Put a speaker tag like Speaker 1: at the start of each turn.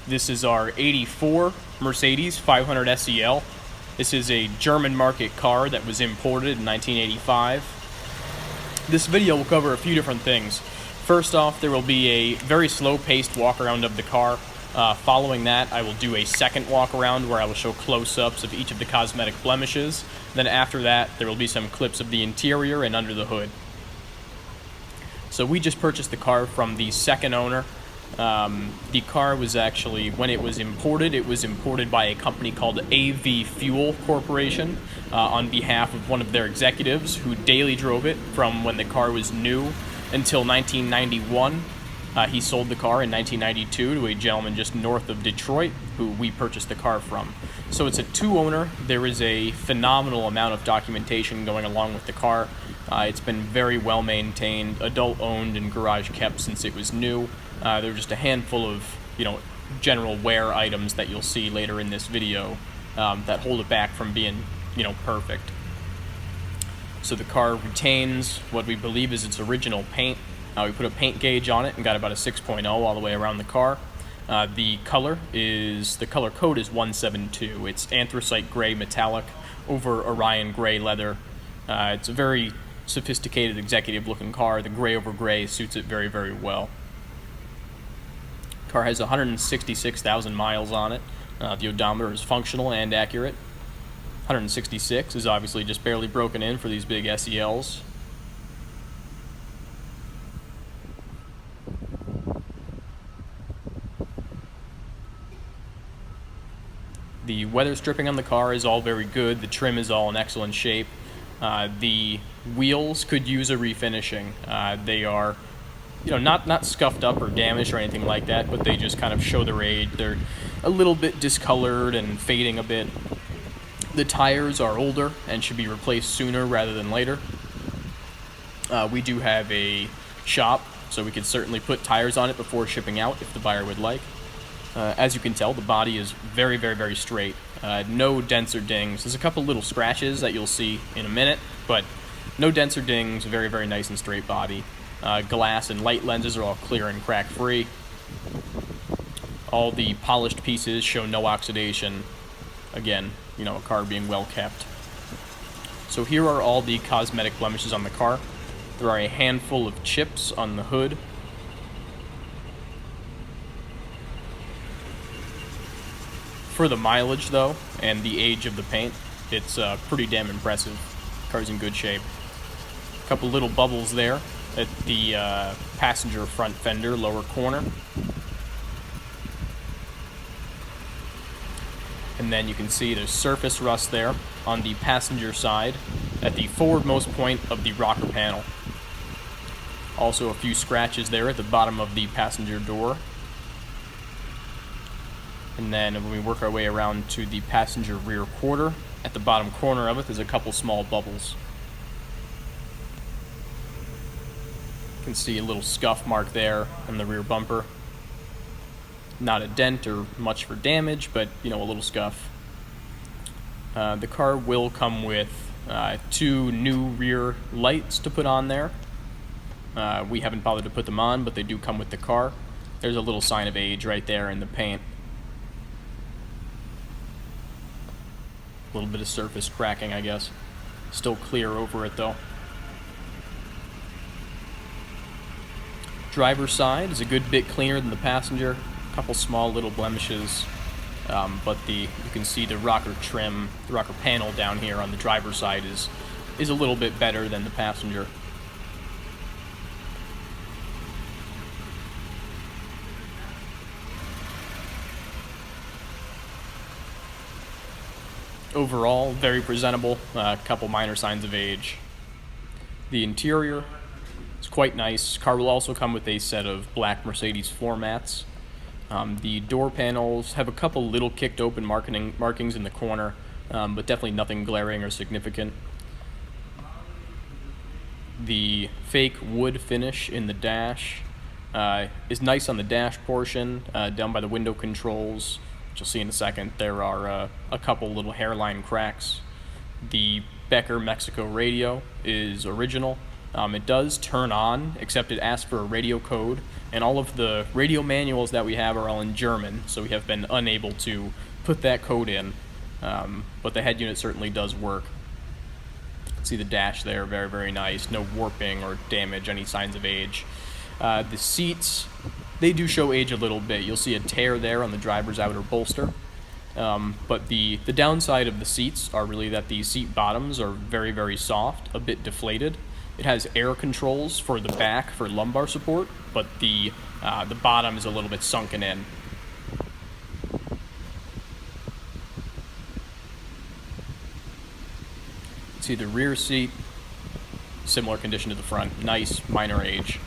Speaker 1: This is our 84 Mercedes 500 SEL. This is a German market car that was imported in 1985. This video will cover a few different things. First off, there will be a very slow-paced walk-around of the car. Following that, I will do a second walk-around where I will show close-ups of each of the cosmetic blemishes. Then after that, there will be some clips of the interior and under the hood. So we just purchased the car from the second owner. The car was actually, when it was imported by a company called AV Fuel Corporation on behalf of one of their executives who daily drove it from when the car was new until 1991. He sold the car in 1992 to a gentleman just north of Detroit who we purchased the car from. So it's a two-owner. There is a phenomenal amount of documentation going along with the car. It's been very well maintained, adult-owned and garage kept since it was new. There are just a handful of, general wear items that you'll see later in this video that hold it back from being, perfect. So the car retains what we believe is its original paint. We put a paint gauge on it and got about a 6.0 all the way around the car. The color code is 172. It's anthracite gray metallic over Orion gray leather. It's a very sophisticated, executive-looking car. The gray over gray suits it very, very well. The car has 166,000 miles on it. The odometer is functional and accurate. 166 is obviously just barely broken in for these big SELs. The weather stripping on the car is all very good. The trim is all in excellent shape. The wheels could use a refinishing. They are, not scuffed up or damaged or anything like that, but they just kind of show their age. They're a little bit discolored and fading a bit. The tires are older and should be replaced sooner rather than later. We do have a shop, so we could certainly put tires on it before shipping out if the buyer would like. As you can tell, the body is very, very, very straight. No dents or dings. There's a couple little scratches that you'll see in a minute, but no dents or dings, very, very nice and straight body. Glass and light lenses are all clear and crack-free. All the polished pieces show no oxidation. Again, a car being well kept. So here are all the cosmetic blemishes on the car. There are a handful of chips on the hood. For the mileage, though, and the age of the paint, it's pretty damn impressive. Car's in good shape. A couple little bubbles there at the passenger front fender, lower corner. And then you can see there's surface rust there on the passenger side at the forwardmost point of the rocker panel. Also a few scratches there at the bottom of the passenger door. And then when we work our way around to the passenger rear quarter, at the bottom corner of it, there's a couple small bubbles. You can see a little scuff mark there on the rear bumper. Not a dent or much for damage, but, a little scuff. The car will come with two new rear lights to put on there. We haven't bothered to put them on, but they do come with the car. There's a little sign of age right there in the paint. A little bit of surface cracking, I guess. Still clear over it, though. Driver's side is a good bit cleaner than the passenger. A couple small little blemishes, but you can see the rocker trim, the rocker panel down here on the driver's side is a little bit better than the passenger. Overall, very presentable, a couple minor signs of age. The interior is quite nice. Car will also come with a set of black Mercedes floor mats. The door panels have a couple little kicked open markings in the corner, but definitely nothing glaring or significant. The fake wood finish in the dash is nice on the dash portion, down by the window controls. You'll see in a second, there are a couple little hairline cracks. The Becker Mexico radio is original. It does turn on, except it asks for a radio code, and all of the radio manuals that we have are all in German, so we have been unable to put that code in, but the head unit certainly does work. See the dash there, very, very nice. No warping or damage, any signs of age. The seats, they do show age a little bit. You'll see a tear there on the driver's outer bolster. But the downside of the seats are really that the seat bottoms are very, very soft, a bit deflated. It has air controls for the back for lumbar support, but the bottom is a little bit sunken in. See the rear seat, similar condition to the front, nice, minor age.